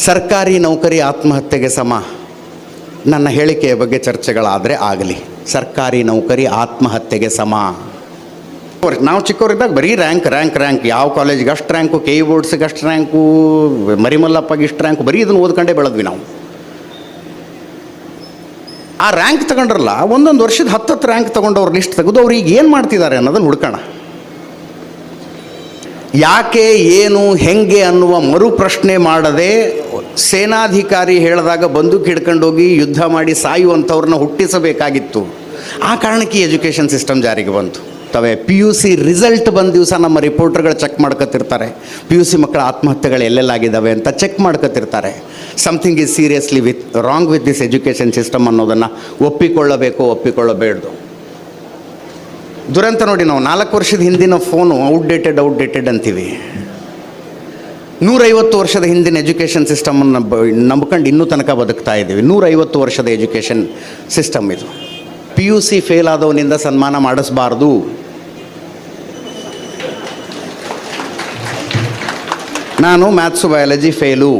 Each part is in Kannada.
ಸರ್ಕಾರಿ ನೌಕರಿ ಆತ್ಮಹತ್ಯೆಗೆ ಸಮ. ನನ್ನ ಹೇಳಿಕೆಯ ಬಗ್ಗೆ ಚರ್ಚೆಗಳಾದರೆ ಆಗಲಿ. ಸರ್ಕಾರಿ ನೌಕರಿ ಆತ್ಮಹತ್ಯೆಗೆ ಸಮ. ನಾವು ಚಿಕ್ಕವರಿದ್ದಾಗ ಬರೀ ರ್ಯಾಂಕ್ ಯಾವ ಕಾಲೇಜಿಗೆ ಅಷ್ಟು ರ್ಯಾಂಕು, ಕೆ ಇ ಬೋರ್ಡ್ಸಿಗೆ ಅಷ್ಟು ರ್ಯಾಂಕು, ಮರಿಮಲ್ಲಪ್ಪಗೆ ಇಷ್ಟು ರ್ಯಾಂಕು, ಬರೀ ಇದನ್ನು ಓದ್ಕೊಂಡೇ ಬೆಳೆದ್ವಿ ನಾವು. ಆ ರ್ಯಾಂಕ್ ತಗೊಂಡ್ರಲ್ಲ, ಒಂದೊಂದು ವರ್ಷದ 10 ರ್ಯಾಂಕ್ ತೊಗೊಂಡವ್ರು ಲಿಸ್ಟ್ ತೆಗೆದು ಅವ್ರು ಈಗ ಏನು ಮಾಡ್ತಿದ್ದಾರೆ ಅನ್ನೋದನ್ನು ಹುಡ್ಕೋಣ. ಯಾಕೆ, ಏನು, ಹೆಂಗೆ ಅನ್ನುವ ಮರು ಪ್ರಶ್ನೆ ಮಾಡದೆ ಸೇನಾಧಿಕಾರಿ ಹೇಳಿದಾಗ ಬಂದೂಕು ಹಿಡ್ಕೊಂಡೋಗಿ ಯುದ್ಧ ಮಾಡಿ ಸಾಯುವಂಥವ್ರನ್ನ ಹುಟ್ಟಿಸಬೇಕಾಗಿತ್ತು. ಆ ಕಾರಣಕ್ಕೆ ಎಜುಕೇಷನ್ ಸಿಸ್ಟಮ್ ಜಾರಿಗೆ ಬಂತು. PUC ರಿಸಲ್ಟ್ ಬಂದ ದಿವಸ ನಮ್ಮ ರಿಪೋರ್ಟರ್ಗಳು ಚೆಕ್ ಮಾಡ್ಕೊತಿರ್ತಾರೆ. PUC ಮಕ್ಕಳ ಆತ್ಮಹತ್ಯೆಗಳು ಎಲ್ಲೆಲ್ಲಾಗಿದ್ದಾವೆ ಅಂತ ಚೆಕ್ ಮಾಡ್ಕೊತಿರ್ತಾರೆ. Something is seriously wrong with this education system ಅನ್ನೋದನ್ನು ಒಪ್ಪಿಕೊಳ್ಳಬೇಡ್ದು. ದುರಂತ ನೋಡಿ, ನಾವು 4 ವರ್ಷದ ಹಿಂದಿನ ಫೋನು ಔಟ್ಡೇಟೆಡ್ ಅಂತೀವಿ. 150 ವರ್ಷದ ಹಿಂದಿನ ಎಜುಕೇಷನ್ ಸಿಸ್ಟಮನ್ನು ನಂಬ್ಕೊಂಡು ಇನ್ನೂ ತನಕ ಬದುಕ್ತಾ ಇದ್ದೀವಿ. 150 ವರ್ಷದ ಎಜುಕೇಷನ್ ಸಿಸ್ಟಮ್ ಇದು. PUC ಫೇಲ್ ಆದವನಿಂದ ಸನ್ಮಾನ ಮಾಡಿಸಬಾರ್ದು. ನಾನು ಮ್ಯಾಥ್ಸು ಬಯಾಲಜಿ ಫೇಲು.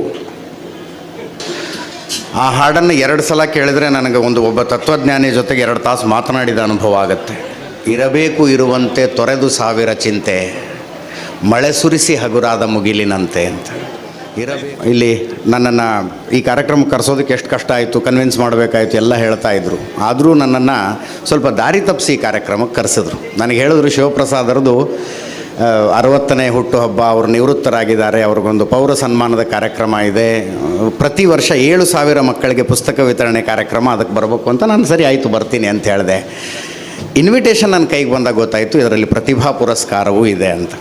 ಆ ಹಾಡನ್ನು 2 ಸಲ ಕೇಳಿದರೆ ನನಗೆ ಒಬ್ಬ ತತ್ವಜ್ಞಾನಿ ಜೊತೆಗೆ 2 ತಾಸು ಮಾತನಾಡಿದ ಅನುಭವ ಆಗುತ್ತೆ. ಇರಬೇಕು ಇರುವಂತೆ ತೊರೆದು ಸಾವಿರ ಚಿಂತೆ, ಮಳೆ ಸುರಿಸಿ ಹಗುರಾದ ಮುಗಿಲಿನಂತೆ ಅಂತ. ಇಲ್ಲಿ ನನ್ನನ್ನು ಈ ಕಾರ್ಯಕ್ರಮಕ್ಕೆ ಕರೆಸೋದಕ್ಕೆ ಎಷ್ಟು ಕಷ್ಟ ಆಯಿತು, ಕನ್ವಿನ್ಸ್ ಮಾಡಬೇಕಾಯಿತು, ಎಲ್ಲ ಹೇಳ್ತಾ ಇದ್ರು. ಆದರೂ ನನ್ನನ್ನು ಸ್ವಲ್ಪ ದಾರಿ ತಪ್ಪಿಸಿ ಈ ಕಾರ್ಯಕ್ರಮಕ್ಕೆ ಕರೆಸಿದ್ರು. ನನಗೆ ಹೇಳಿದ್ರು, ಶಿವಪ್ರಸಾದರದು 60ನೇ ಹುಟ್ಟುಹಬ್ಬ, ಅವರು ನಿವೃತ್ತರಾಗಿದ್ದಾರೆ, ಅವ್ರಿಗೊಂದು ಪೌರ ಸನ್ಮಾನದ ಕಾರ್ಯಕ್ರಮ ಇದೆ, ಪ್ರತಿ ವರ್ಷ 7,000 ಮಕ್ಕಳಿಗೆ ಪುಸ್ತಕ ವಿತರಣೆ ಕಾರ್ಯಕ್ರಮ, ಅದಕ್ಕೆ ಬರಬೇಕು ಅಂತ. ನಾನು ಸರಿ ಆಯಿತು ಬರ್ತೀನಿ ಅಂತ ಹೇಳಿದೆ. ಇನ್ವಿಟೇಷನ್ ನನ್ನ ಕೈಗೆ ಬಂದಾಗ ಗೊತ್ತಾಯಿತು ಇದರಲ್ಲಿ ಪ್ರತಿಭಾ ಪುರಸ್ಕಾರವೂ ಇದೆ ಅಂತ.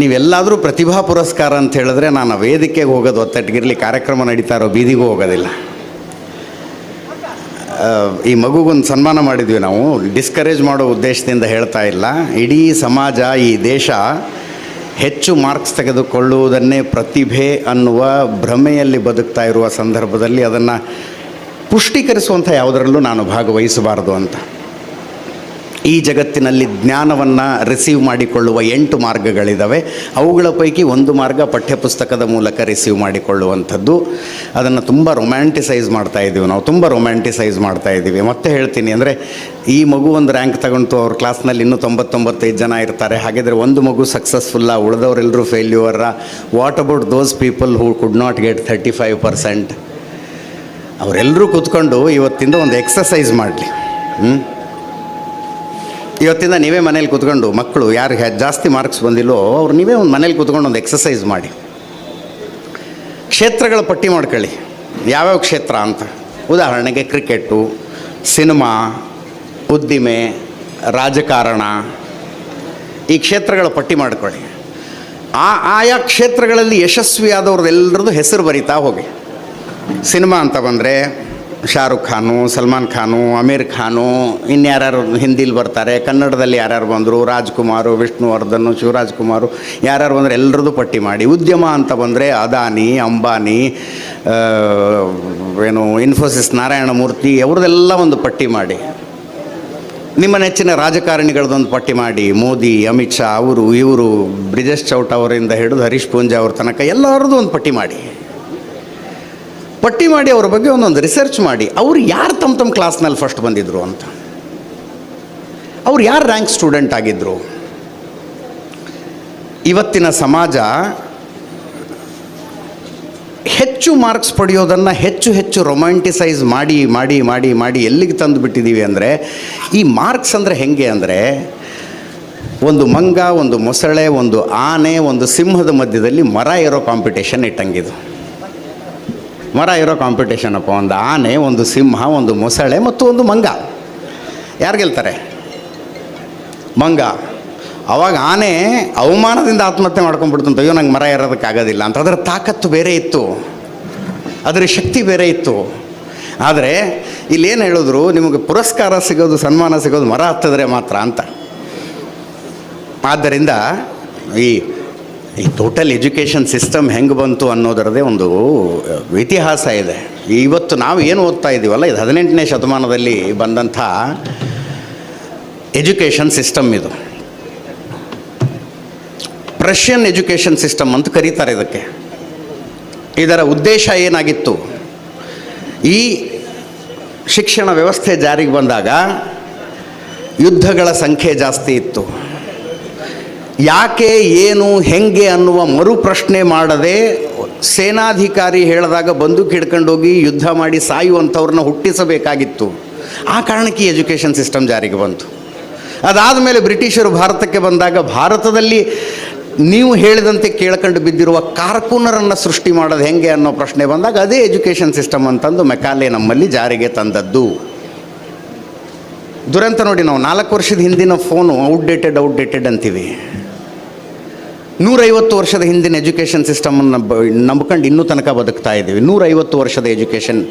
ನೀವೆಲ್ಲಾದರೂ ಪ್ರತಿಭಾ ಪುರಸ್ಕಾರ ಅಂತ ಹೇಳಿದ್ರೆ ನಾನು ವೇದಿಕೆಗೆ ಹೋಗೋದು ಒತ್ತಟ್ಟಿಗಿರಲಿ, ಕಾರ್ಯಕ್ರಮ ನಡೀತಾ ಇರೋ ಬೀದಿಗೂ ಹೋಗೋದಿಲ್ಲ. ಈ ಮಗುಗೊಂದು ಸನ್ಮಾನ ಮಾಡಿದ್ವಿ ನಾವು, ಡಿಸ್ಕರೇಜ್ ಮಾಡೋ ಉದ್ದೇಶದಿಂದ ಹೇಳ್ತಾ ಇಲ್ಲ. ಇಡೀ ಸಮಾಜ, ಈ ದೇಶ ಹೆಚ್ಚು ಮಾರ್ಕ್ಸ್ ತೆಗೆದುಕೊಳ್ಳುವುದನ್ನೇ ಪ್ರತಿಭೆ ಅನ್ನುವ ಭ್ರಮೆಯಲ್ಲಿ ಬದುಕ್ತಾ ಇರುವ ಸಂದರ್ಭದಲ್ಲಿ ಅದನ್ನು ಪುಷ್ಟೀಕರಿಸುವಂಥ ಯಾವುದರಲ್ಲೂ ನಾನು ಭಾಗವಹಿಸಬಾರದು ಅಂತ. ಈ ಜಗತ್ತಿನಲ್ಲಿ ಜ್ಞಾನವನ್ನು ರಿಸೀವ್ ಮಾಡಿಕೊಳ್ಳುವ 8 ಮಾರ್ಗಗಳಿದ್ದಾವೆ. ಅವುಗಳ ಪೈಕಿ ಒಂದು ಮಾರ್ಗ ಪಠ್ಯಪುಸ್ತಕದ ಮೂಲಕ ರಿಸೀವ್ ಮಾಡಿಕೊಳ್ಳುವಂಥದ್ದು. ಅದನ್ನು ತುಂಬ ರೊಮ್ಯಾಂಟಿಸೈಸ್ ಮಾಡ್ತಾ ಇದ್ದೀವಿ. ಮತ್ತೆ ಹೇಳ್ತೀನಿ, ಅಂದರೆ ಈ ಮಗು ಒಂದು ರ್ಯಾಂಕ್ ತಗೊಂಡು ಅವ್ರ ಕ್ಲಾಸ್ನಲ್ಲಿ ಇನ್ನೂ 90-95 ಜನ ಇರ್ತಾರೆ. ಹಾಗಿದ್ರೆ ಒಂದು ಮಗು ಸಕ್ಸಸ್ಫುಲ್ಲ, ಉಳಿದವರೆಲ್ಲರೂ ಫೇಲ್ಯೂರ. What about those people who could not get 35%? ಅವರೆಲ್ಲರೂ ಕೂತ್ಕೊಂಡು ಇವತ್ತಿಂದ ಒಂದು ಎಕ್ಸಸೈಸ್ ಮಾಡಲಿ. ಇವತ್ತಿಂದ ನೀವೇ ಮನೇಲಿ ಕೂತ್ಕೊಂಡು, ಮಕ್ಕಳು ಯಾರಿಗೆ ಜಾಸ್ತಿ ಮಾರ್ಕ್ಸ್ ಬಂದಿಲ್ಲೋ ಅವ್ರು ನೀವೇ ಒಂದು ಮನೇಲಿ ಕೂತ್ಕೊಂಡು ಒಂದು ಎಕ್ಸಸೈಸ್ ಮಾಡಿ. ಕ್ಷೇತ್ರಗಳ ಪಟ್ಟಿ ಮಾಡ್ಕೊಳ್ಳಿ, ಯಾವ್ಯಾವ ಕ್ಷೇತ್ರ ಅಂತ. ಉದಾಹರಣೆಗೆ ಕ್ರಿಕೆಟು, ಸಿನಿಮಾ, ಉದ್ದಿಮೆ, ರಾಜಕಾರಣ, ಈ ಕ್ಷೇತ್ರಗಳ ಪಟ್ಟಿ ಮಾಡ್ಕೊಳ್ಳಿ. ಆಯಾ ಕ್ಷೇತ್ರಗಳಲ್ಲಿ ಯಶಸ್ವಿಯಾದವ್ರದ್ದೆಲ್ಲರದ್ದು ಹೆಸರು ಬರಿತಾ ಹೋಗಿ. ಸಿನಿಮಾ ಅಂತ ಬಂದರೆ ಶಾರುಖ್ ಖಾನು, ಸಲ್ಮಾನ್ ಖಾನು, ಅಮೀರ್ ಖಾನು, ಇನ್ಯಾರ್ಯಾರು ಹಿಂದಿಲಿ ಬರ್ತಾರೆ. ಕನ್ನಡದಲ್ಲಿ ಯಾರ್ಯಾರು ಬಂದರು, ರಾಜ್ಕುಮಾರು, ವಿಷ್ಣುವರ್ಧನ್, ಶಿವರಾಜ್ಕುಮಾರು, ಯಾರ್ಯಾರು ಬಂದರೆ ಎಲ್ಲರದ್ದು ಪಟ್ಟಿ ಮಾಡಿ. ಉದ್ಯಮ ಅಂತ ಬಂದರೆ ಅದಾನಿ, ಅಂಬಾನಿ, ಇನ್ಫೋಸಿಸ್ ನಾರಾಯಣ ಮೂರ್ತಿ, ಅವ್ರದ್ದೆಲ್ಲ ಒಂದು ಪಟ್ಟಿ ಮಾಡಿ. ನಿಮ್ಮ ನೆಚ್ಚಿನ ರಾಜಕಾರಣಿಗಳದ್ದೊಂದು ಪಟ್ಟಿ ಮಾಡಿ. ಮೋದಿ, ಅಮಿತ್ ಶಾ, ಅವರು ಇವರು, ಬ್ರಿಜೇಶ್ ಚೌಟ ಅವರಿಂದ ಹಿಡಿದು ಹರೀಶ್ ಪೂಂಜಾ ಅವ್ರ ತನಕ ಎಲ್ಲರದ್ದು ಒಂದು ಪಟ್ಟಿ ಮಾಡಿ. ಅವ್ರ ಬಗ್ಗೆ ಒಂದೊಂದು ರಿಸರ್ಚ್ ಮಾಡಿ. ಅವರು ಯಾರು ತಮ್ಮ ಕ್ಲಾಸ್ನಲ್ಲಿ ಫಸ್ಟ್ ಬಂದಿದ್ರು ಅಂತ, ಅವ್ರು ಯಾರು ರ್ಯಾಂಕ್ ಸ್ಟೂಡೆಂಟ್ ಆಗಿದ್ದರು. ಇವತ್ತಿನ ಸಮಾಜ ಹೆಚ್ಚು ಮಾರ್ಕ್ಸ್ ಪಡೆಯೋದನ್ನು ಹೆಚ್ಚು ರೊಮ್ಯಾಂಟಿಸೈಸ್ ಮಾಡಿ ಎಲ್ಲಿಗೆ ತಂದು ಬಿಟ್ಟಿದ್ದೀವಿ ಅಂದರೆ, ಈ ಮಾರ್ಕ್ಸ್ ಅಂದರೆ ಹೆಂಗೆ ಅಂದರೆ, ಒಂದು ಮಂಗ, ಒಂದು ಮೊಸಳೆ, ಒಂದು ಆನೆ, ಒಂದು ಸಿಂಹದ ಮಧ್ಯದಲ್ಲಿ ಮರ ಏರೋ ಕಾಂಪಿಟೇಷನ್ ಇಟ್ಟಂಗಿದು. ಮರ ಇರೋ ಕಾಂಪಿಟೇಷನ್ ಅಪ್ಪ. ಒಂದು ಆನೆ, ಒಂದು ಸಿಂಹ, ಒಂದು ಮೊಸಳೆ ಮತ್ತು ಒಂದು ಮಂಗ. ಯಾರು ಗೆಲ್ತಾರೆ? ಮಂಗ. ಅವಾಗ ಆನೆ ಅವಮಾನದಿಂದ ಆತ್ಮಹತ್ಯೆ ಮಾಡ್ಕೊಂಡ್ಬಿಡ್ತಂತ, ಅಯ್ಯೋ ನಂಗೆ ಮರ ಏರೋದಕ್ಕಾಗೋದಿಲ್ಲ ಅಂತ. ಅದರ ತಾಕತ್ತು ಬೇರೆ ಇತ್ತು, ಅದರ ಶಕ್ತಿ ಬೇರೆ ಇತ್ತು. ಆದರೆ ಇಲ್ಲೇನು ಹೇಳಿದ್ರು, ನಿಮಗೆ ಪುರಸ್ಕಾರ ಸಿಗೋದು, ಸನ್ಮಾನ ಸಿಗೋದು ಮರ ಹತ್ತಿದ್ರೆ ಮಾತ್ರ ಅಂತ. ಆದ್ದರಿಂದ ಈ ಟೋಟಲ್ ಎಜುಕೇಷನ್ ಸಿಸ್ಟಮ್ ಹೆಂಗೆ ಬಂತು ಅನ್ನೋದರದೇ ಒಂದು ಇತಿಹಾಸ ಇದೆ. ಇವತ್ತು ನಾವು ಏನು ಓದ್ತಾ ಇದ್ದೀವಲ್ಲ, ಇದು 18ನೇ ಶತಮಾನದಲ್ಲಿ ಬಂದಂಥ ಎಜುಕೇಷನ್ ಸಿಸ್ಟಮ್. ಇದು ಪ್ರಷಿಯನ್ ಎಜುಕೇಷನ್ ಸಿಸ್ಟಮ್ ಅಂತ ಕರೀತಾರೆ ಇದಕ್ಕೆ. ಇದರ ಉದ್ದೇಶ ಏನಾಗಿತ್ತು? ಈ ಶಿಕ್ಷಣ ವ್ಯವಸ್ಥೆ ಜಾರಿಗೆ ಬಂದಾಗ ಯುದ್ಧಗಳ ಸಂಖ್ಯೆ ಜಾಸ್ತಿ ಇತ್ತು. ಯಾಕೆ, ಏನು, ಹೆಂಗೆ ಅನ್ನುವ ಮರು ಪ್ರಶ್ನೆ ಮಾಡದೆ ಸೇನಾಧಿಕಾರಿ ಹೇಳಿದಾಗ ಬಂದೂಕು ಹಿಡ್ಕೊಂಡೋಗಿ ಯುದ್ಧ ಮಾಡಿ ಸಾಯುವಂಥವ್ರನ್ನ ಹುಟ್ಟಿಸಬೇಕಾಗಿತ್ತು. ಆ ಕಾರಣಕ್ಕೆ ಈ ಎಜುಕೇಷನ್ ಸಿಸ್ಟಮ್ ಜಾರಿಗೆ ಬಂತು. ಅದಾದ ಮೇಲೆ ಬ್ರಿಟಿಷರು ಭಾರತಕ್ಕೆ ಬಂದಾಗ ಭಾರತದಲ್ಲಿ ನೀವು ಹೇಳಿದಂತೆ ಕೇಳ್ಕೊಂಡು ಬಿದ್ದಿರುವ ಕಾರ್ಕುನರನ್ನು ಸೃಷ್ಟಿ ಮಾಡೋದು ಹೆಂಗೆ ಅನ್ನೋ ಪ್ರಶ್ನೆ ಬಂದಾಗ ಅದೇ ಎಜುಕೇಷನ್ ಸಿಸ್ಟಮ್ ಅಂತಂದು ಮೆಕಾಲೆ ನಮ್ಮಲ್ಲಿ ಜಾರಿಗೆ ತಂದದ್ದು. ದುರಂತ ನೋಡಿ, ನಾವು 4 ವರ್ಷದ ಹಿಂದಿನ ಫೋನು ಔಟ್ಡೇಟೆಡ್ ಅಂತೀವಿ. 150 ವರ್ಷದ ಹಿಂದಿನ ಎಜುಕೇಷನ್ ಸಿಸ್ಟಮನ್ನು ನಂಬ್ಕೊಂಡು ಇನ್ನೂ ತನಕ ಬದುಕ್ತಾ ಇದ್ದೀವಿ. 150 ವರ್ಷದ ಎಜುಕೇಷನ್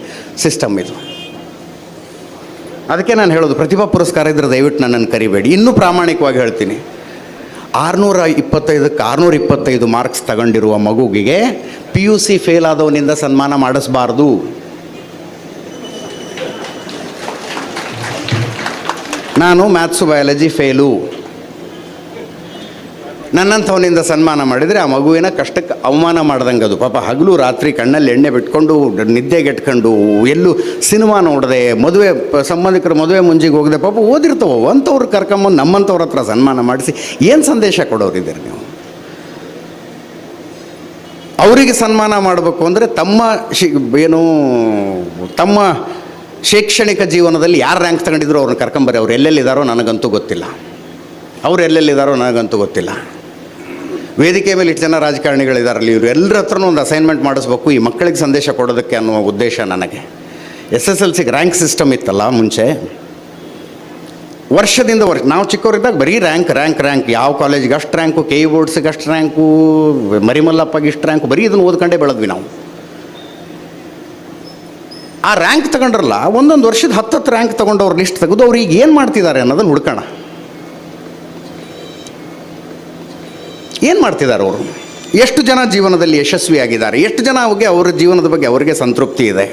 ಸಿಸ್ಟಮ್ ಇದು. ಅದಕ್ಕೆ ನಾನು ಹೇಳೋದು, ಪ್ರತಿಭಾ ಪುರಸ್ಕಾರ ಇದ್ದರೆ ದಯವಿಟ್ಟು ನನ್ನನ್ನು ಕರಿಬೇಡಿ. ಇನ್ನೂ ಪ್ರಾಮಾಣಿಕವಾಗಿ ಹೇಳ್ತೀನಿ, 625 ಮಾರ್ಕ್ಸ್ ತಗೊಂಡಿರುವ ಮಗುವಿಗೆ PUC ಫೇಲ್ ಆದವನಿಂದ ಸನ್ಮಾನ ಮಾಡಿಸಬಾರ್ದು. ನಾನು ಮ್ಯಾಥ್ಸು ಬಯಾಲಜಿ ಫೇಲು, ನನ್ನಂಥವನಿಂದ ಸನ್ಮಾನ ಮಾಡಿದರೆ ಆ ಮಗುವಿನ ಕಷ್ಟಕ್ಕೆ ಅವಮಾನ ಮಾಡ್ದಂಗೆ. ಅದು ಪಾಪ ಹಗಲು ರಾತ್ರಿ ಕಣ್ಣಲ್ಲಿ ಎಣ್ಣೆ ಬಿಟ್ಕೊಂಡು ನಿದ್ದೆಗೆಟ್ಕೊಂಡು ಎಲ್ಲೂ ಸಿನಿಮಾ ನೋಡದೆ ಸಂಬಂಧಿಕರು ಮದುವೆ ಮುಂಜಿಗೆ ಹೋಗದೆ ಪಾಪ ಓದಿರ್ತಾವೆ ಅಂಥವ್ರು ಕರ್ಕೊಂಬಂದು ನಮ್ಮಂಥವ್ರ ಹತ್ರ ಸನ್ಮಾನ ಮಾಡಿಸಿ ಏನು ಸಂದೇಶ ಕೊಡೋರಿದ್ದೀರಿ ನೀವು? ಅವರಿಗೆ ಸನ್ಮಾನ ಮಾಡಬೇಕು ಅಂದರೆ ತಮ್ಮ ಶೈಕ್ಷಣಿಕ ಜೀವನದಲ್ಲಿ ಯಾರು ರ್ಯಾಂಕ್ ತಗೊಂಡಿದ್ರು ಅವ್ರನ್ನ ಕರ್ಕೊಂಬರ್ರಿ. ಅವ್ರು ಎಲ್ಲೆಲ್ಲಿದ್ದಾರೋ ನನಗಂತೂ ಗೊತ್ತಿಲ್ಲ. ವೇದಿಕೆ ಮೇಲೆ ಇಷ್ಟು ಜನ ರಾಜಕಾರಣಿಗಳಿದಾರಲ್ಲಿ, ಇವರು ಎಲ್ಲರ ಹತ್ರನೂ ಒಂದು ಅಸೈನ್ಮೆಂಟ್ ಮಾಡಿಸ್ಬೇಕು ಈ ಮಕ್ಕಳಿಗೆ ಸಂದೇಶ ಕೊಡೋದಕ್ಕೆ ಅನ್ನುವ ಉದ್ದೇಶ ನನಗೆ. SSLCಗೆ ರ್ಯಾಂಕ್ ಸಿಸ್ಟಮ್ ಇತ್ತಲ್ಲ ಮುಂಚೆ, ವರ್ಷದಿಂದ ವರ್ಷ ನಾವು ಚಿಕ್ಕವರಿದ್ದಾಗ ಬರೀ ರ್ಯಾಂಕ್, ಯಾವ ಕಾಲೇಜಿಗೆ ಅಷ್ಟು ರ್ಯಾಂಕು, KE ಬೋರ್ಡ್ಸಿಗೆ ಅಷ್ಟು ರ್ಯಾಂಕು, ಮರಿಮಲ್ಲಪ್ಪಗೆ ಇಷ್ಟು ರ್ಯಾಂಕು, ಬರೀ ಇದನ್ನು ಓದ್ಕೊಂಡೇ ಬೆಳೆದ್ವಿ ನಾವು. ಆ ರ್ಯಾಂಕ್ ತಗೊಂಡ್ರಲ್ಲ, ಒಂದೊಂದು ವರ್ಷದ 10 ರ್ಯಾಂಕ್ ತೊಗೊಂಡವ್ರು ಲಿಸ್ಟ್ ತೆಗೆದು ಅವ್ರು ಈಗ ಏನು ಮಾಡ್ತಿದ್ದಾರೆ ಅನ್ನೋದನ್ನು ಹುಡ್ಕೋಣ. ಏನು ಮಾಡ್ತಿದ್ದಾರೆ ಅವರು? ಎಷ್ಟು ಜನ ಜೀವನದಲ್ಲಿ ಯಶಸ್ವಿಯಾಗಿದ್ದಾರೆ? ಎಷ್ಟು ಜನ ಅವರ ಜೀವನದ ಬಗ್ಗೆ ಅವರಿಗೆ ಸಂತೃಪ್ತಿ ಇದೆ?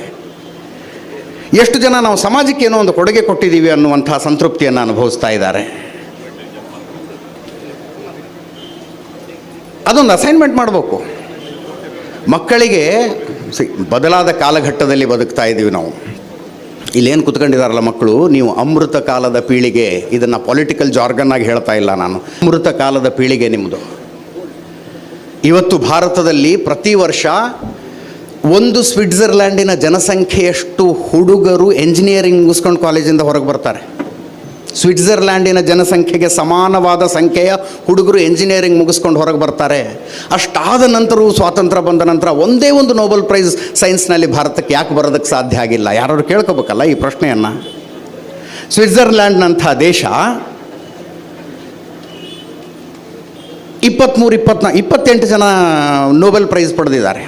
ಎಷ್ಟು ಜನ ನಾವು ಸಮಾಜಕ್ಕೆ ಏನೋ ಒಂದು ಕೊಡುಗೆ ಕೊಟ್ಟಿದ್ದೀವಿ ಅನ್ನುವಂಥ ಸಂತೃಪ್ತಿಯನ್ನು ಅನುಭವಿಸ್ತಾ ಇದ್ದಾರೆ? ಅದೊಂದು ಅಸೈನ್ಮೆಂಟ್ ಮಾಡಬೇಕು ಮಕ್ಕಳಿಗೆ. ಬದಲಾದ ಕಾಲಘಟ್ಟದಲ್ಲಿ ಬದುಕ್ತಾ ಇದ್ದೀವಿ ನಾವು. ಇಲ್ಲೇನು ಕೂತ್ಕೊಂಡಿದ್ದಾರಲ್ಲ ಮಕ್ಕಳು, ನೀವು ಅಮೃತ ಕಾಲದ ಪೀಳಿಗೆ. ಇದನ್ನು ಪೊಲಿಟಿಕಲ್ ಜಾರ್ಗನ್ ಆಗಿ ಹೇಳ್ತಾ ಇಲ್ಲ ನಾನು. ಅಮೃತ ಕಾಲದ ಪೀಳಿಗೆ ನಿಮ್ಮದು. ಇವತ್ತು ಭಾರತದಲ್ಲಿ ಪ್ರತಿ ವರ್ಷ ಒಂದು ಸ್ವಿಟ್ಜರ್ಲ್ಯಾಂಡಿನ ಜನಸಂಖ್ಯೆಯಷ್ಟು ಹುಡುಗರು ಎಂಜಿನಿಯರಿಂಗ್ ಮುಗಿಸ್ಕೊಂಡು ಕಾಲೇಜಿಂದ ಹೊರಗೆ ಬರ್ತಾರೆ. ಸ್ವಿಟ್ಜರ್ಲ್ಯಾಂಡಿನ ಜನಸಂಖ್ಯೆಗೆ ಸಮಾನವಾದ ಸಂಖ್ಯೆಯ ಹುಡುಗರು ಎಂಜಿನಿಯರಿಂಗ್ ಮುಗಿಸ್ಕೊಂಡು ಹೊರಗೆ ಬರ್ತಾರೆ. ಅಷ್ಟಾದ ನಂತರವೂ ಸ್ವಾತಂತ್ರ್ಯ ಬಂದ ನಂತರ ಒಂದೇ ಒಂದು ನೋಬೆಲ್ ಪ್ರೈಸ್ ಸೈನ್ಸ್ನಲ್ಲಿ ಭಾರತಕ್ಕೆ ಯಾಕೆ ಬರೋದಕ್ಕೆ ಸಾಧ್ಯ ಆಗಿಲ್ಲ? ಯಾರು ಕೇಳ್ಕೋಬೇಕಲ್ಲ ಈ ಪ್ರಶ್ನೆಯನ್ನು. ಸ್ವಿಟ್ಜರ್ಲ್ಯಾಂಡ್ನಂಥ ದೇಶ 28 ಜನ ನೋಬೆಲ್ ಪ್ರೈಸ್ ಪಡೆದಿದ್ದಾರೆ.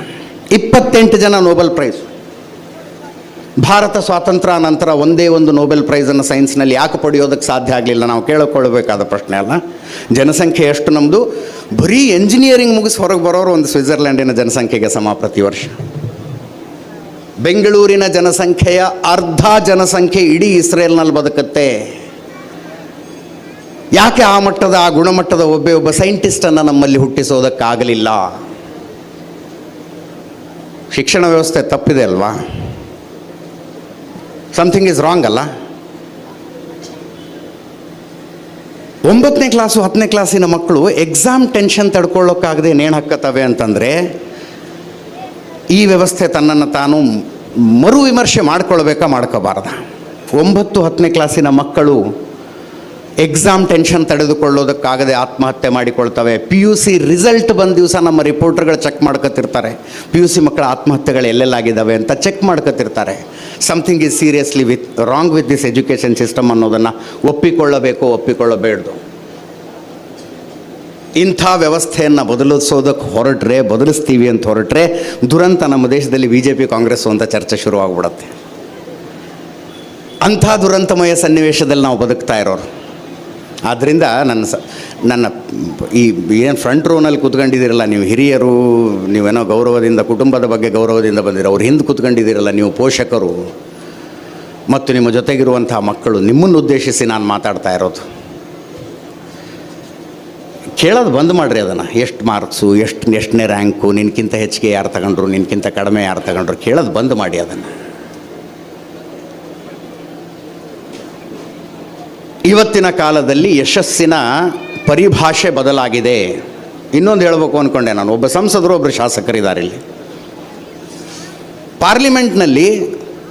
28 ಜನ ನೋಬೆಲ್ ಪ್ರೈಸ್. ಭಾರತ ಸ್ವಾತಂತ್ರ್ಯ ನಂತರ ಒಂದೇ ಒಂದು ನೋಬೆಲ್ ಪ್ರೈಸನ್ನು ಸೈನ್ಸ್ನಲ್ಲಿ ಯಾಕೆ ಪಡೆಯೋದಕ್ಕೆ ಸಾಧ್ಯ ಆಗಲಿಲ್ಲ? ನಾವು ಕೇಳಿಕೊಳ್ಳಬೇಕಾದ ಪ್ರಶ್ನೆ ಅಲ್ಲ. ಜನಸಂಖ್ಯೆ ಎಷ್ಟು ನಮ್ಮದು? ಬರೀ ಎಂಜಿನಿಯರಿಂಗ್ ಮುಗಿಸಿ ಹೊರಗೆ ಬರೋರು ಒಂದು ಸ್ವಿಟ್ಜರ್ಲ್ಯಾಂಡಿನ ಜನಸಂಖ್ಯೆಗೆ ಸಮ ಪ್ರತಿ ವರ್ಷ. ಬೆಂಗಳೂರಿನ ಜನಸಂಖ್ಯೆಯ ಅರ್ಧ ಜನಸಂಖ್ಯೆ ಇಡೀ ಇಸ್ರೇಲ್ನಲ್ಲಿ ಬದುಕುತ್ತೆ. ಯಾಕೆ ಆ ಗುಣಮಟ್ಟದ ಒಬ್ಬ ಸೈಂಟಿಸ್ಟನ್ನು ನಮ್ಮಲ್ಲಿ ಹುಟ್ಟಿಸೋದಕ್ಕಾಗಲಿಲ್ಲ? ಶಿಕ್ಷಣ ವ್ಯವಸ್ಥೆ ತಪ್ಪಿದೆ ಅಲ್ವಾ? ಸಮಥಿಂಗ್ ಈಸ್ ರಾಂಗ್ ಅಲ್ಲ? 9ನೇ ಕ್ಲಾಸು 10ನೇ ಕ್ಲಾಸಿನ ಮಕ್ಕಳು ಎಕ್ಸಾಮ್ ಟೆನ್ಷನ್ ತಡ್ಕೊಳ್ಳೋಕ್ಕಾಗದೆ ನೇಣು ಹಾಕತ್ತವೆ ಅಂತಂದರೆ ಈ ವ್ಯವಸ್ಥೆ ತನ್ನನ್ನು ತಾನು ಮರು ವಿಮರ್ಶೆ ಮಾಡ್ಕೋಬಾರ್ದ? 9, 10ನೇ ಕ್ಲಾಸಿನ ಮಕ್ಕಳು ಎಕ್ಸಾಮ್ ಟೆನ್ಷನ್ ತಡೆದುಕೊಳ್ಳೋದಕ್ಕಾಗದೆ ಆತ್ಮಹತ್ಯೆ ಮಾಡಿಕೊಳ್ತವೆ. PUC ರಿಸಲ್ಟ್ ಬಂದ ದಿವಸ ನಮ್ಮ ರಿಪೋರ್ಟರ್ಗಳು ಚೆಕ್ ಮಾಡ್ಕೊತಿರ್ತಾರೆ, PUC ಮಕ್ಕಳ ಆತ್ಮಹತ್ಯೆಗಳು ಎಲ್ಲೆಲ್ಲಾಗಿದ್ದಾವೆ ಅಂತ ಚೆಕ್ ಮಾಡ್ಕೊತಿರ್ತಾರೆ. Something is seriously wrong with this education system ಅನ್ನೋದನ್ನು ಒಪ್ಪಿಕೊಳ್ಳಬೇಡ್ದು. ಇಂಥ ವ್ಯವಸ್ಥೆಯನ್ನು ಬದಲಿಸ್ತೀವಿ ಅಂತ ಹೊರಟ್ರೆ ದುರಂತ ನಮ್ಮ ದೇಶದಲ್ಲಿ BJP ಕಾಂಗ್ರೆಸ್ಸು ಅಂತ ಚರ್ಚೆ ಶುರುವಾಗ್ಬಿಡತ್ತೆ. ಅಂಥ ದುರಂತಮಯ ಸನ್ನಿವೇಶದಲ್ಲಿ ನಾವು ಬದುಕ್ತಾ ಇರೋರು. ಆದ್ದರಿಂದ ನನ್ನ ಏನು ಫ್ರಂಟ್ ರೋನಲ್ಲಿ ಕೂತ್ಕೊಂಡಿದ್ದೀರಲ್ಲ ನೀವು ಹಿರಿಯರು, ನೀವೇನೋ ಗೌರವದಿಂದ ಕುಟುಂಬದ ಬಗ್ಗೆ ಗೌರವದಿಂದ ಬಂದಿರೋ, ಅವ್ರು ಹಿಂದೆ ಕೂತ್ಕೊಂಡಿದ್ದೀರಲ್ಲ ನೀವು ಪೋಷಕರು ಮತ್ತು ನಿಮ್ಮ ಜೊತೆಗಿರುವಂಥ ಮಕ್ಕಳು, ನಿಮ್ಮನ್ನು ಉದ್ದೇಶಿಸಿ ನಾನು ಮಾತಾಡ್ತಾ ಇರೋದು. ಕೇಳೋದು ಬಂದ್ ಮಾಡಿರಿ ಅದನ್ನು. ಎಷ್ಟು ಮಾರ್ಕ್ಸು, ಎಷ್ಟನೇ ರ್ಯಾಂಕು, ನಿನ್ಕಿಂತ ಹೆಚ್ಚಿಗೆ ಯಾರು ತಗೊಂಡ್ರು, ನಿನ್ಕಿಂತ ಕಡಿಮೆ ಯಾರು ತಗೊಂಡ್ರು, ಕೇಳೋದು ಬಂದ್ ಮಾಡಿ ಅದನ್ನು. ಇವತ್ತಿನ ಕಾಲದಲ್ಲಿ ಯಶಸ್ಸಿನ ಪರಿಭಾಷೆ ಬದಲಾಗಿದೆ. ಇನ್ನೊಂದು ಹೇಳಬೇಕು ಅಂದ್ಕೊಂಡೆ ನಾನು. ಒಬ್ಬ ಸಂಸದರು, ಒಬ್ಬರು ಶಾಸಕರಿದ್ದಾರೆ ಇಲ್ಲಿ. ಪಾರ್ಲಿಮೆಂಟ್ನಲ್ಲಿ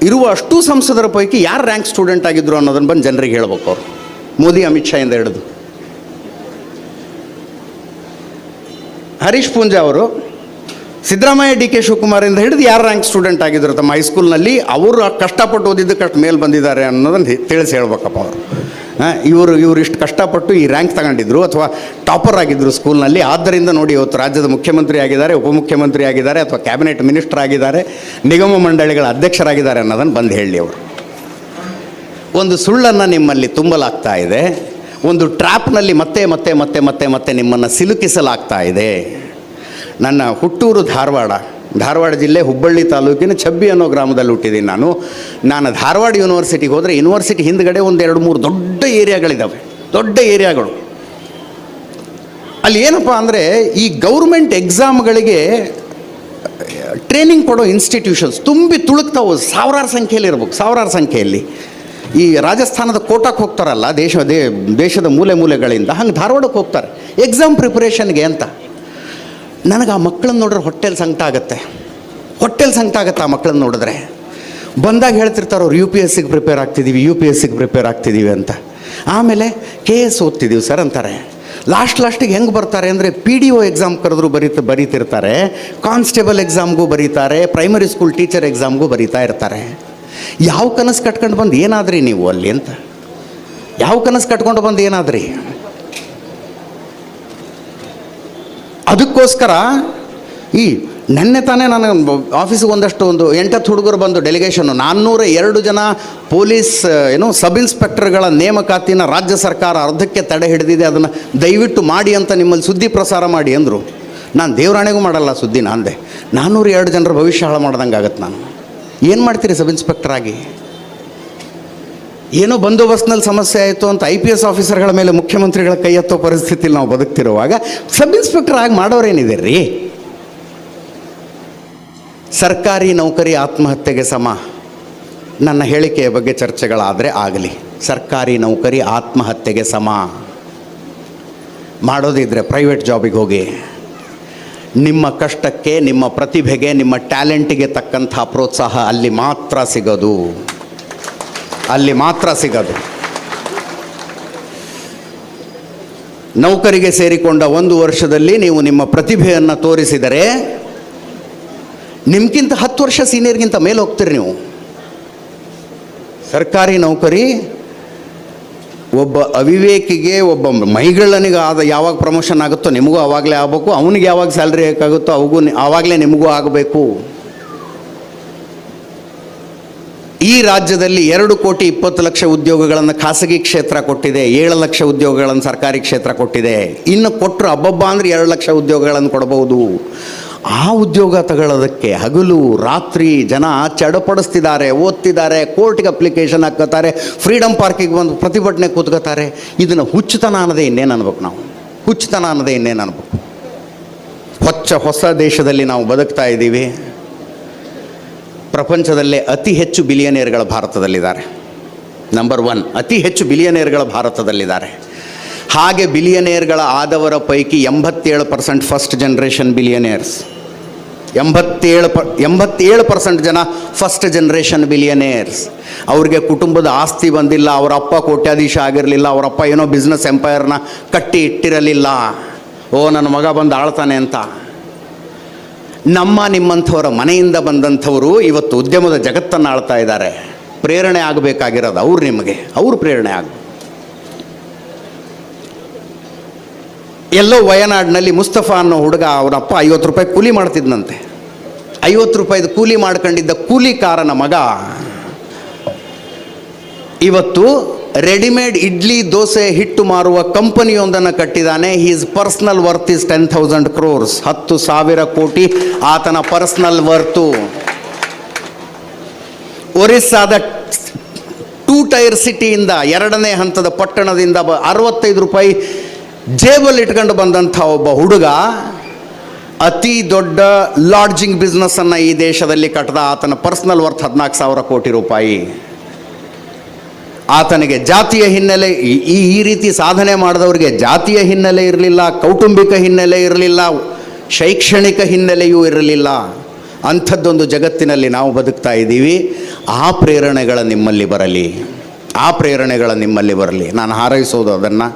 ಇರುವ ಅಷ್ಟೂ ಸಂಸದರ ಪೈಕಿ ಯಾರು ರ್ಯಾಂಕ್ ಸ್ಟೂಡೆಂಟ್ ಆಗಿದ್ರು ಅನ್ನೋದನ್ನು ಬಂದು ಜನರಿಗೆ ಹೇಳ್ಬೇಕು ಅವರು. ಮೋದಿ, ಅಮಿತ್ ಶಾ ಇಂದ ಹಿಡಿದು ಹರೀಶ್ ಪೂಂಜಾ ಅವರು, ಸಿದ್ದರಾಮಯ್ಯ, ಡಿ ಕೆ ಶಿವಕುಮಾರಿಂದ ಹಿಡಿದು ಯಾರು ರ್ಯಾಂಕ್ ಸ್ಟೂಡೆಂಟ್ ಆಗಿದ್ರು ತಮ್ಮ ಹೈಸ್ಕೂಲ್ನಲ್ಲಿ, ಅವರು ಕಷ್ಟಪಟ್ಟು ಓದಿದ್ದಕ್ಕೆ ಅಷ್ಟು ಮೇಲೆ ಬಂದಿದ್ದಾರೆ ಅನ್ನೋದನ್ನು ತಿಳಿಸಿ ಹೇಳ್ಬೇಕಪ್ಪ ಅವರು. ಇವರು ಇಷ್ಟು ಕಷ್ಟಪಟ್ಟು ಈ ರ್ಯಾಂಕ್ ತಗೊಂಡಿದ್ರು ಅಥವಾ ಟಾಪರ್ ಆಗಿದ್ದರು ಸ್ಕೂಲ್ನಲ್ಲಿ, ಆದ್ದರಿಂದ ನೋಡಿ ಇವತ್ತು ರಾಜ್ಯದ ಮುಖ್ಯಮಂತ್ರಿ ಆಗಿದ್ದಾರೆ, ಉಪಮುಖ್ಯಮಂತ್ರಿ ಆಗಿದ್ದಾರೆ, ಅಥವಾ ಕ್ಯಾಬಿನೆಟ್ ಮಿನಿಸ್ಟರ್ ಆಗಿದ್ದಾರೆ, ನಿಗಮ ಮಂಡಳಿಗಳ ಅಧ್ಯಕ್ಷರಾಗಿದ್ದಾರೆ ಅನ್ನೋದನ್ನು ಬಂದು ಹೇಳಿ ಅವರು. ಒಂದು ಸುಳ್ಳನ್ನು ನಿಮ್ಮಲ್ಲಿ ತುಂಬಲಾಗ್ತಾ ಇದೆ, ಒಂದು ಟ್ರ್ಯಾಪ್ನಲ್ಲಿ ಮತ್ತೆ ಮತ್ತೆ ಮತ್ತೆ ಮತ್ತೆ ಮತ್ತೆ ನಿಮ್ಮನ್ನು ಸಿಲುಕಿಸಲಾಗ್ತಾ ಇದೆ. ನನ್ನ ಹುಟ್ಟೂರು ಧಾರವಾಡ ಜಿಲ್ಲೆ ಹುಬ್ಬಳ್ಳಿ ತಾಲೂಕಿನ ಛಬ್ಬಿ ಅನ್ನೋ ಗ್ರಾಮದಲ್ಲಿ ಹುಟ್ಟಿದ್ದೀನಿ ನಾನು ಧಾರವಾಡ ಯೂನಿವರ್ಸಿಟಿಗೆ ಹೋದರೆ ಯೂನಿವರ್ಸಿಟಿ ಹಿಂದ್ಗಡೆ ಒಂದು 2-3 ದೊಡ್ಡ ಏರಿಯಾಗಳಿದ್ದಾವೆ, ದೊಡ್ಡ ಏರಿಯಾಗಳು. ಅಲ್ಲಿ ಏನಪ್ಪ ಅಂದರೆ ಈ ಗೌರ್ಮೆಂಟ್ ಎಕ್ಸಾಮ್ಗಳಿಗೆ ಟ್ರೈನಿಂಗ್ ಕೊಡೋ ಇನ್ಸ್ಟಿಟ್ಯೂಷನ್ಸ್ ತುಂಬಿ ತುಳುಕ್ತಾವೆ. ಸಾವಿರಾರು ಸಂಖ್ಯೆಯಲ್ಲಿ ಇರ್ಬೇಕು, ಸಾವಿರಾರು ಸಂಖ್ಯೆಯಲ್ಲಿ. ಈ ರಾಜಸ್ಥಾನದ ಕೋಟಾಕ್ಕೆ ಹೋಗ್ತಾರಲ್ಲ ದೇಶದ ಮೂಲೆಗಳಿಂದ, ಹಂಗೆ ಧಾರವಾಡಕ್ಕೆ ಹೋಗ್ತಾರೆ ಎಕ್ಸಾಮ್ ಪ್ರಿಪರೇಷನ್ಗೆ ಅಂತ. ನನಗೆ ಆ ಮಕ್ಕಳನ್ನ ನೋಡಿದ್ರೆ ಹೊಟ್ಟೆಲಿ ಸಂಕಟ ಆಗುತ್ತೆ ಆ ಮಕ್ಕಳನ್ನ ನೋಡಿದ್ರೆ. ಬಂದಾಗ ಹೇಳ್ತಿರ್ತಾರೆ ಅವ್ರು UPSCಗೆ ಪ್ರಿಪೇರ್ ಆಗ್ತಿದ್ದೀವಿ ಅಂತ. ಆಮೇಲೆ KS ಓದ್ತಿದ್ದೀವಿ ಸರ್ ಅಂತಾರೆ. ಲಾಸ್ಟಿಗೆ ಹೆಂಗೆ ಬರ್ತಾರೆ ಅಂದರೆ PDO ಎಕ್ಸಾಮ್ ಕರೆದ್ರು ಬರೀತಿರ್ತಾರೆ, ಕಾನ್ಸ್ಟೇಬಲ್ ಎಕ್ಸಾಮ್ಗೂ ಬರೀತಾರೆ, ಪ್ರೈಮರಿ ಸ್ಕೂಲ್ ಟೀಚರ್ ಎಕ್ಸಾಮ್ಗೂ ಬರೀತಾ ಇರ್ತಾರೆ. ಯಾವ ಕನಸು ಕಟ್ಕೊಂಡು ಬಂದು ಏನಾದ್ರಿ ನೀವು ಅಲ್ಲಿ ಅಂತ? ಯಾವ ಕನಸು ಕಟ್ಕೊಂಡು ಬಂದು ಏನಾದ್ರಿ? ಅದಕ್ಕೋಸ್ಕರ ನೆನ್ನೆ ತಾನೇ ನಾನು ಆಫೀಸಿಗೆ ಒಂದು 8-10 ಹುಡುಗರು ಬಂದು ಡೆಲಿಗೇಷನ್ನು 402 ಜನ ಪೊಲೀಸ್ ಸಬ್ ಇನ್ಸ್ಪೆಕ್ಟರ್ಗಳ ನೇಮಕಾತಿನ ರಾಜ್ಯ ಸರ್ಕಾರ ಅರ್ಧಕ್ಕೆ ತಡೆ ಹಿಡಿದಿದೆ, ಅದನ್ನು ದಯವಿಟ್ಟು ಮಾಡಿ ಅಂತ ನಿಮ್ಮಲ್ಲಿ ಸುದ್ದಿ ಪ್ರಸಾರ ಮಾಡಿ ಅಂದರು. ನಾನು ದೇವರಾಣೆಗೂ ಮಾಡಲ್ಲ ಸುದ್ದಿ. ನಾನಂದೆ 402 ಜನರ ಭವಿಷ್ಯ ಹಾಳು ಮಾಡ್ದಂಗೆ ಆಗತ್ತೆ. ನಾನು ಏನು ಮಾಡ್ತೀರಿ ಸಬ್ ಇನ್ಸ್ಪೆಕ್ಟರ್ ಆಗಿ? ಏನೋ ಬಂದೋಬಸ್ತ್ನಲ್ಲಿ ಸಮಸ್ಯೆ ಆಯಿತು ಅಂತ IPS ಆಫೀಸರ್ಗಳ ಮೇಲೆ ಮುಖ್ಯಮಂತ್ರಿಗಳ ಕೈ ಎತ್ತೋ ಪರಿಸ್ಥಿತಿಯಲ್ಲಿ ನಾವು ಬದುಕ್ತಿರುವಾಗ ಸಬ್ ಇನ್ಸ್ಪೆಕ್ಟರ್ ಆಗಿ ಮಾಡೋರೇನಿದೆ ರೀ? ಸರ್ಕಾರಿ ನೌಕರಿ ಆತ್ಮಹತ್ಯೆಗೆ ಸಮ. ನನ್ನ ಹೇಳಿಕೆಯ ಬಗ್ಗೆ ಚರ್ಚೆಗಳಾದರೆ ಆಗಲಿ. ಸರ್ಕಾರಿ ನೌಕರಿ ಆತ್ಮಹತ್ಯೆಗೆ ಸಮ. ಮಾಡೋದಿದ್ರೆ ಪ್ರೈವೇಟ್ ಜಾಬಿಗೆ ಹೋಗಿ. ನಿಮ್ಮ ಕಷ್ಟಕ್ಕೆ, ನಿಮ್ಮ ಪ್ರತಿಭೆಗೆ, ನಿಮ್ಮ ಟ್ಯಾಲೆಂಟಿಗೆ ತಕ್ಕಂಥ ಪ್ರೋತ್ಸಾಹ ಅಲ್ಲಿ ಮಾತ್ರ ಸಿಗೋದು. ನೌಕರಿಗೆ ಸೇರಿಕೊಂಡ 1 ವರ್ಷದಲ್ಲಿ ನೀವು ನಿಮ್ಮ ಪ್ರತಿಭೆಯನ್ನು ತೋರಿಸಿದರೆ ನಿಮ್ಗಿಂತ 10 ವರ್ಷ ಸೀನಿಯರ್ಗಿಂತ ಮೇಲೆ ಹೋಗ್ತೀರಿ ನೀವು. ಸರ್ಕಾರಿ ನೌಕರಿ ಒಬ್ಬ ಅವಿವೇಕಿಗೆ, ಒಬ್ಬ ಮೈಗಳನಿಗೆ ಯಾವಾಗ ಪ್ರಮೋಷನ್ ಆಗುತ್ತೋ ನಿಮಗೂ ಆವಾಗಲೇ ಆಗಬೇಕು, ಅವನಿಗೆ ಯಾವಾಗ ಸ್ಯಾಲ್ರಿ ಬೇಕಾಗುತ್ತೋ ಆವಾಗಲೇ ನಿಮಗೂ ಆಗಬೇಕು. ಈ ರಾಜ್ಯದಲ್ಲಿ 2,20,00,000 ಉದ್ಯೋಗಗಳನ್ನು ಖಾಸಗಿ ಕ್ಷೇತ್ರ ಕೊಟ್ಟಿದೆ, 7 ಲಕ್ಷ ಉದ್ಯೋಗಗಳನ್ನು ಸರ್ಕಾರಿ ಕ್ಷೇತ್ರ ಕೊಟ್ಟಿದೆ. ಇನ್ನು ಕೊಟ್ಟರು ಹಬ್ಬಬ್ಬ ಅಂದರೆ 2 ಲಕ್ಷ ಉದ್ಯೋಗಗಳನ್ನು ಕೊಡಬಹುದು. ಆ ಉದ್ಯೋಗ ತಗೊಳ್ಳೋದಕ್ಕೆ ಹಗಲು ರಾತ್ರಿ ಜನ ಚಡಪಡಿಸ್ತಿದ್ದಾರೆ, ಓದ್ತಿದ್ದಾರೆ, ಕೋರ್ಟ್ಗೆ ಅಪ್ಲಿಕೇಶನ್ ಹಾಕ್ಕೋತಾರೆ, ಫ್ರೀಡಮ್ ಪಾರ್ಕಿಗೆ ಬಂದು ಪ್ರತಿಭಟನೆ ಕೂತ್ಕೋತಾರೆ. ಇದನ್ನು ಹುಚ್ಚುತನ ಅನ್ನೋದೇ ಇನ್ನೇನು ಅನ್ಬೇಕು ನಾವು? ಹೊಸ ದೇಶದಲ್ಲಿ ನಾವು ಬದುಕ್ತಾ ಇದ್ದೀವಿ. ಪ್ರಪಂಚದಲ್ಲೇ ಅತಿ ಹೆಚ್ಚು ಬಿಲಿಯನೇರ್ಗಳ ಭಾರತದಲ್ಲಿದ್ದಾರೆ. ನಂಬರ್ 1 ಅತಿ ಹೆಚ್ಚು ಬಿಲಿಯನೇರ್ಗಳ ಭಾರತದಲ್ಲಿದ್ದಾರೆ. ಹಾಗೆ ಬಿಲಿಯನೇರ್ಗಳ ಆದವರ ಪೈಕಿ 87% ಫಸ್ಟ್ ಜನರೇಷನ್ ಬಿಲಿಯನೇರ್ಸ್. 87% ಜನ ಫಸ್ಟ್ ಜನರೇಷನ್ ಬಿಲಿಯನೇರ್ಸ್. ಅವ್ರಿಗೆ ಕುಟುಂಬದ ಆಸ್ತಿ ಬಂದಿಲ್ಲ, ಅವರ ಅಪ್ಪ ಕೋಟ್ಯಾಧೀಶ ಆಗಿರಲಿಲ್ಲ, ಅವರಪ್ಪ ಏನೋ ಬಿಸ್ನೆಸ್ ಎಂಪೈರ್ನ ಕಟ್ಟಿ ಇಟ್ಟಿರಲಿಲ್ಲ, ನನ್ನ ಮಗ ಬಂದು ಆಳ್ತಾನೆ ಅಂತ. ನಿಮ್ಮಂಥವರ ಮನೆಯಿಂದ ಬಂದಂಥವರು ಇವತ್ತು ಉದ್ಯಮದ ಜಗತ್ತನ್ನು ಆಳ್ತಾ ಇದ್ದಾರೆ. ಪ್ರೇರಣೆ ಆಗಬೇಕಾಗಿರೋದು ಅವ್ರು, ಅವ್ರು ಪ್ರೇರಣೆ ಆಗಬೇಕು. ಎಲ್ಲೋ ವಯನಾಡಿನಲ್ಲಿ ಮುಸ್ತಫಾ ಅನ್ನೋ ಹುಡುಗ, ಅವನಪ್ಪ 50 ರೂಪಾಯಿ ಕೂಲಿ ಮಾಡ್ತಿದ್ದಂತೆ. 50 ರೂಪಾಯಿದು ಕೂಲಿ ಮಾಡ್ಕೊಂಡಿದ್ದ ಕೂಲಿಕಾರನ ಮಗ ಇವತ್ತು ರೆಡಿಮೇಡ್ ಇಡ್ಲಿ ದೋಸೆ ಹಿಟ್ಟು ಮಾರುವ ಕಂಪನಿಯೊಂದನ್ನು ಕಟ್ಟಿದ್ದಾನೆ. He's personal worth is 10,000 crores. 10,000 ಕೋಟಿ ಆತನ ಪರ್ಸನಲ್ ವರ್ತು. ಒರಿಸ್ಸಾದ 2 ಟೈರ್ ಸಿಟಿಯಿಂದ, 2ನೇ ಹಂತದ ಪಟ್ಟಣದಿಂದ 65 ರೂಪಾಯಿ ಜೇಬಲ್ಲಿ ಇಟ್ಕೊಂಡು ಬಂದಂಥ ಒಬ್ಬ ಹುಡುಗ ಅತಿ ದೊಡ್ಡ ಲಾಡ್ಜಿಂಗ್ ಬಿಸ್ನೆಸ್ಸನ್ನು ಈ ದೇಶದಲ್ಲಿ ಕಟ್ಟದ. ಆತನ ಪರ್ಸ್ನಲ್ ವರ್ತ್ 14,000 ಕೋಟಿ ರೂಪಾಯಿ. ಆತನಿಗೆ ಜಾತಿಯ ಹಿನ್ನೆಲೆ, ಈ ರೀತಿ ಸಾಧನೆ ಮಾಡಿದವರಿಗೆ ಜಾತಿಯ ಹಿನ್ನೆಲೆ ಇರಲಿಲ್ಲ, ಕೌಟುಂಬಿಕ ಹಿನ್ನೆಲೆ ಇರಲಿಲ್ಲ, ಶೈಕ್ಷಣಿಕ ಹಿನ್ನೆಲೆಯೂ ಇರಲಿಲ್ಲ. ಅಂಥದ್ದೊಂದು ಜಗತ್ತಿನಲ್ಲಿ ನಾವು ಬದುಕ್ತಾ ಇದ್ದೀವಿ. ಆ ಪ್ರೇರಣೆಗಳ ನಿಮ್ಮಲ್ಲಿ ಬರಲಿ, ಆ ಪ್ರೇರಣೆಗಳ ನಿಮ್ಮಲ್ಲಿ ಬರಲಿ. ನಾನು ಹಾರೈಸೋದು ಅದನ್ನು.